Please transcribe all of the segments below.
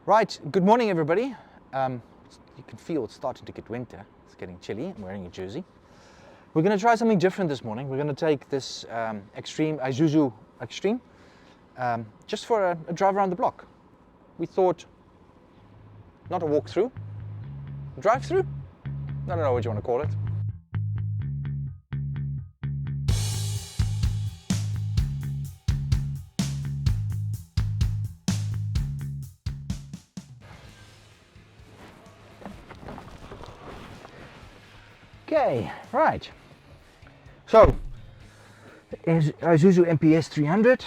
Right, good morning everybody. You can feel it's starting to get winter. It's getting chilly. I'm wearing a jersey. We're going to try something different this morning. We're going to take this Xtreme, Isuzu Xtreme, just for a drive around the block. We thought, not a walk through, drive through? I don't know what you want to call it. Okay, right. So, is Isuzu NPS300.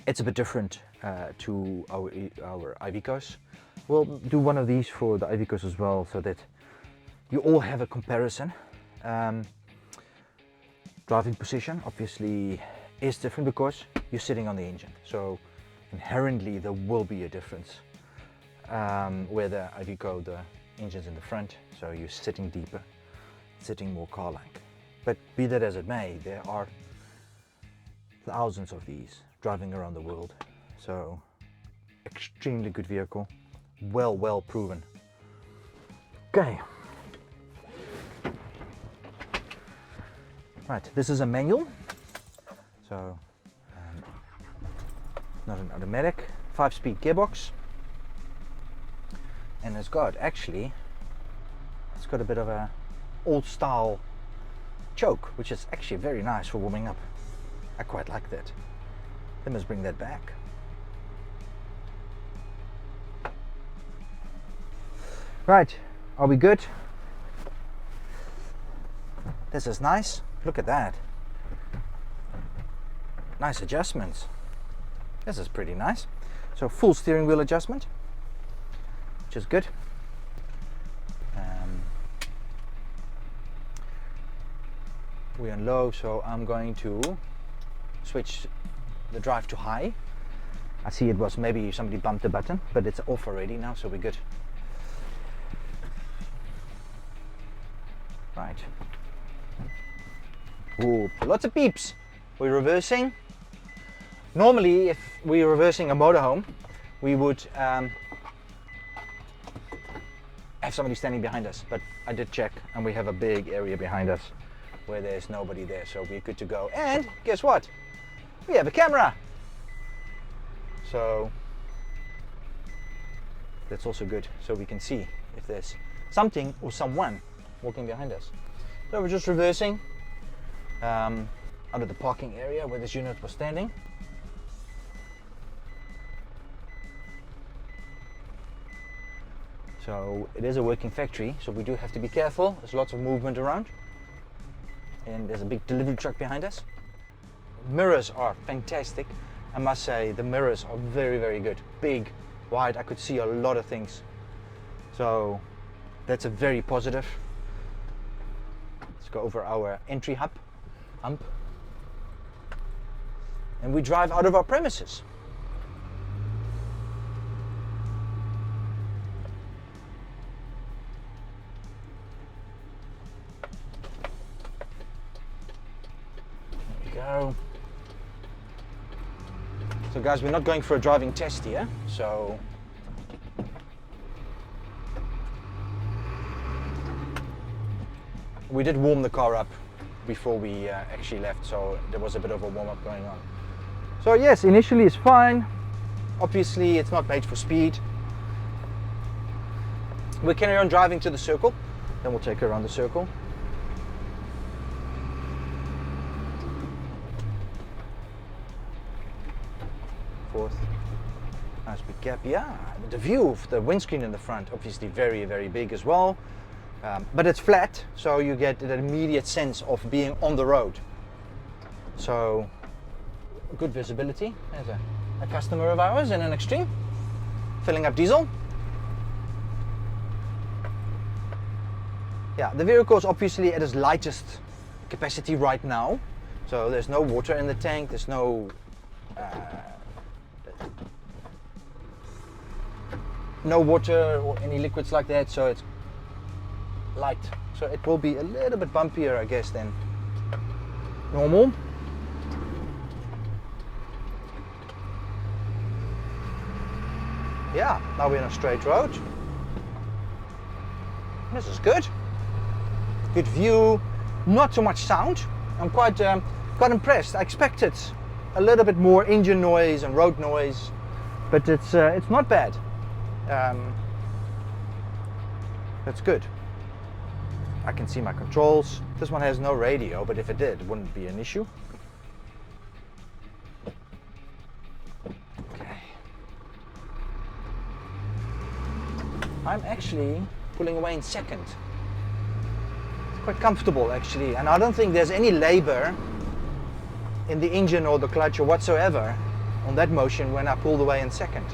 It's a bit different to our IVECOs. We'll do one of these for the IVECOs as well, so that you all have a comparison. Driving position obviously is different because you're sitting on the engine, so inherently there will be a difference. Where the IVECO, the engine's in the front, so you're sitting deeper, sitting more car-like. But be that as it may, there are thousands of these driving around the world, so extremely good vehicle, well proven. Okay, right, this is a manual, so not an automatic, 5-speed gearbox, and it's got a bit of a old style choke, which is actually very nice for warming up. I quite like that. They must bring that back. Right, are we good? This is nice. Look at that. Nice adjustments. This is pretty nice. So full steering wheel adjustment, which is good. We're on low, so I'm going to switch the drive to high. I see it was maybe somebody bumped the button, but it's off already now, so we're good. Right. Ooh, lots of beeps. We're reversing. Normally, if we're reversing a motorhome, we would have somebody standing behind us, but I did check and we have a big area behind us where there's nobody there, so we're good to go. And guess what? We have a camera, so that's also good, so we can see if there's something or someone walking behind us. So we're just reversing under the parking area where this unit was standing. So it is a working factory, so we do have to be careful. There's lots of movement around. And there's a big delivery truck behind us. Mirrors are fantastic. I must say the mirrors are very good. Big, wide, I could see a lot of things. So that's a very positive. Let's go over our entry hump. And we drive out of our premises. So guys, we're not going for a driving test here, so we did warm the car up before we actually left, so there was a bit of a warm-up going on. So yes, initially it's fine. Obviously it's not made for speed. We'll carry on driving to the circle, then we'll take her around the circle. Fourth. Nice big gap. Yeah, the view of the windscreen in the front, obviously very big as well, but it's flat, so you get an immediate sense of being on the road. So good visibility. There's a customer of ours in an Xtreme filling up diesel. Yeah, the vehicle is obviously at its lightest capacity right now, so there's no water in the tank, there's no water or any liquids like that, so it's light. So it will be a little bit bumpier, I guess, than normal. Yeah, now we're on a straight road. This is good. Good view, not too much sound. I'm quite impressed. I expected a little bit more engine noise and road noise, but it's not bad. That's good. I can see my controls. This one has no radio, but if it did, it wouldn't be an issue. Okay. I'm actually pulling away in second. It's quite comfortable actually, and I don't think there's any labor in the engine or the clutch or whatsoever on that motion when I pulled away in second.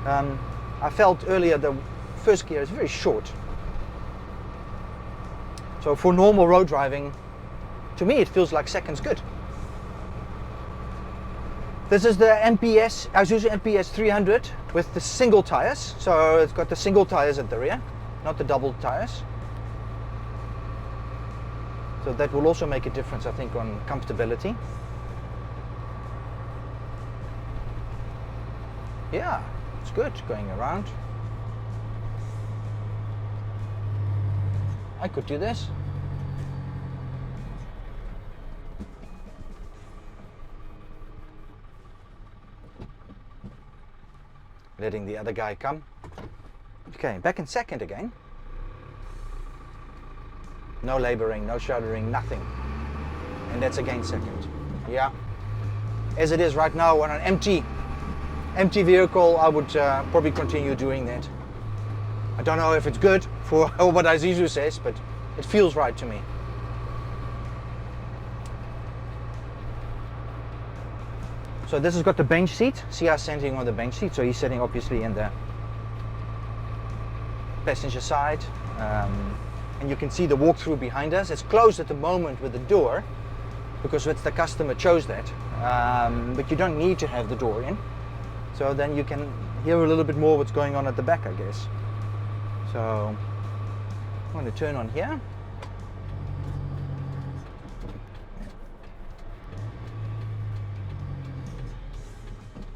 I felt earlier the first gear is very short. So for normal road driving, to me it feels like second's good. This is the Isuzu NPS300 with the single tires. So it's got the single tires at the rear, not the double tires. So that will also make a difference, I think, on comfortability. Yeah, it's good going around. I could do this. Letting the other guy come. Okay, back in second again. No laboring, no shuddering, nothing. And that's again second. Yeah. As it is right now on an empty vehicle, I would probably continue doing that. I don't know if it's good for what Isuzu says, but it feels right to me. So this has got the bench seat. See us sitting on the bench seat. So he's sitting obviously in the passenger side. And you can see the walkthrough behind us. It's closed at the moment with the door because it's the customer chose that. But you don't need to have the door in. So then you can hear a little bit more what's going on at the back, I guess. So I'm going to turn on here.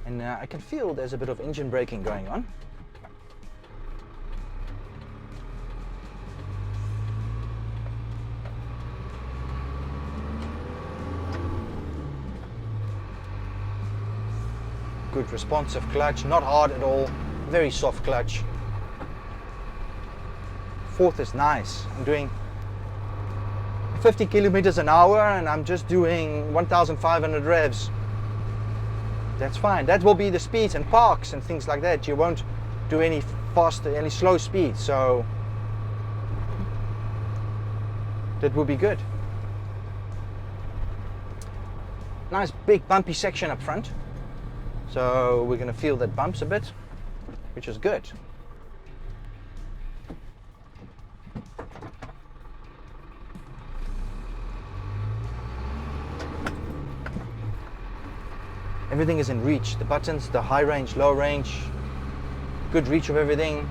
And I can feel there's a bit of engine braking going on. Good responsive clutch, not hard at all, very soft clutch. Fourth is nice. I'm doing 50 kilometers an hour and I'm just doing 1,500 revs. That's fine. That will be the speeds and parks and things like that. You won't do any fast, any slow speed, so that will be good. Nice big bumpy section up front. So we're going to feel that bumps a bit, which is good. Everything is in reach. The buttons, the high range, low range, good reach of everything.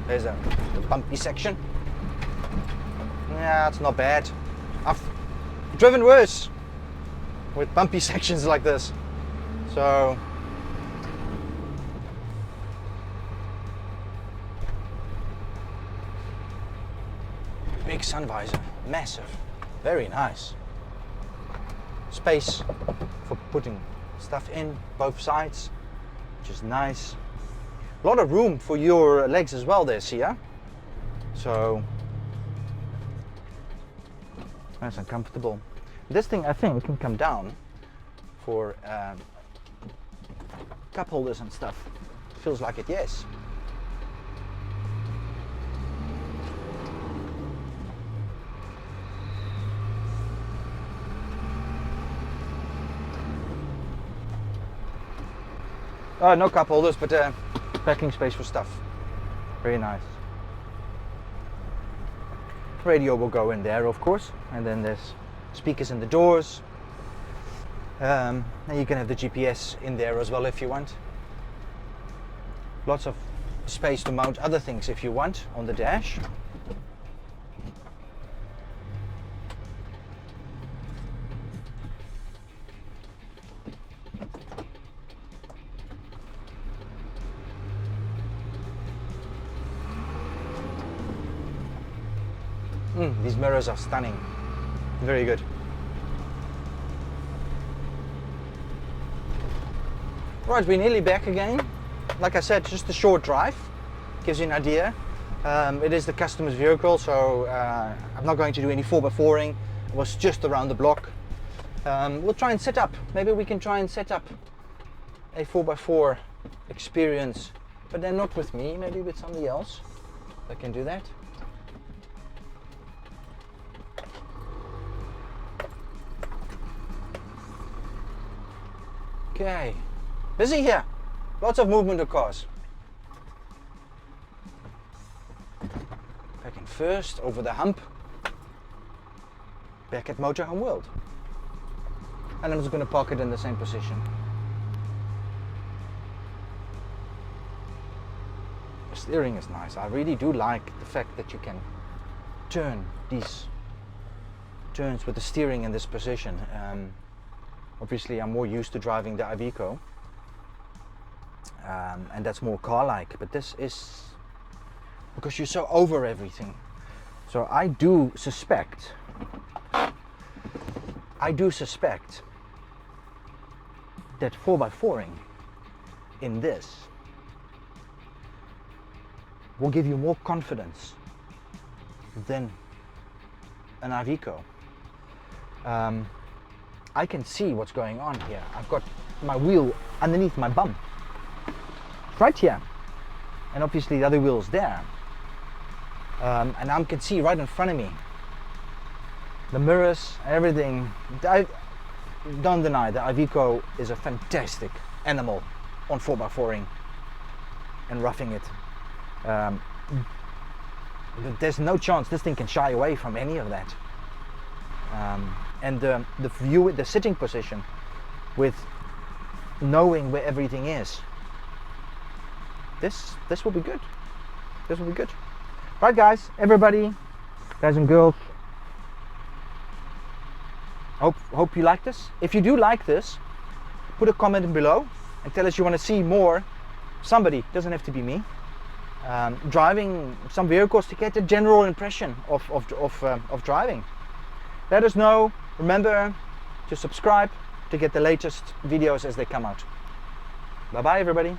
There's a bumpy section. Yeah, it's not bad. I've driven worse with bumpy sections like this. So big sun visor, massive, very nice. Space for putting stuff in both sides, which is nice. A lot of room for your legs as well there, Sia. So nice and comfortable. This thing I think can come down for cup holders and stuff. Feels like it, yes. No cup holders, but packing space for stuff. Very nice. Radio will go in there, of course, and then there's speakers in the doors. And you can have the GPS in there as well if you want. Lots of space to mount other things if you want on the dash. These mirrors are stunning. Very good. Right, we're nearly back again. Like I said, just a short drive. Gives you an idea. It is the customer's vehicle, so I'm not going to do any 4x4ing. It was just around the block. We'll try and set up. Maybe we can try and set up a 4x4 experience, but then not with me, maybe with somebody else that can do that. Okay, busy here. Lots of movement of cars. Back in first, over the hump. Back at Motorhome-World. And I'm just going to park it in the same position. The steering is nice. I really do like the fact that you can turn these turns with the steering in this position. Obviously I'm more used to driving the IVECO. And that's more car-like, but this is because you're so over everything. So I do suspect that 4x4ing in this will give you more confidence than an IVECO. I can see what's going on here. I've got my wheel underneath my bum, right here, and obviously the other wheel's there, and I can see right in front of me the mirrors, everything. I don't deny that IVECO is a fantastic animal on 4x4ing and roughing it. There's no chance this thing can shy away from any of that. And the view, the sitting position, with knowing where everything is, this will be good. This will be good. Right, guys, everybody, guys and girls, hope you like this. If you do like this, put a comment in below and tell us you want to see more. Somebody, doesn't have to be me, driving some vehicles to get a general impression of driving. Let us know. Remember to subscribe to get the latest videos as they come out. Bye bye, everybody.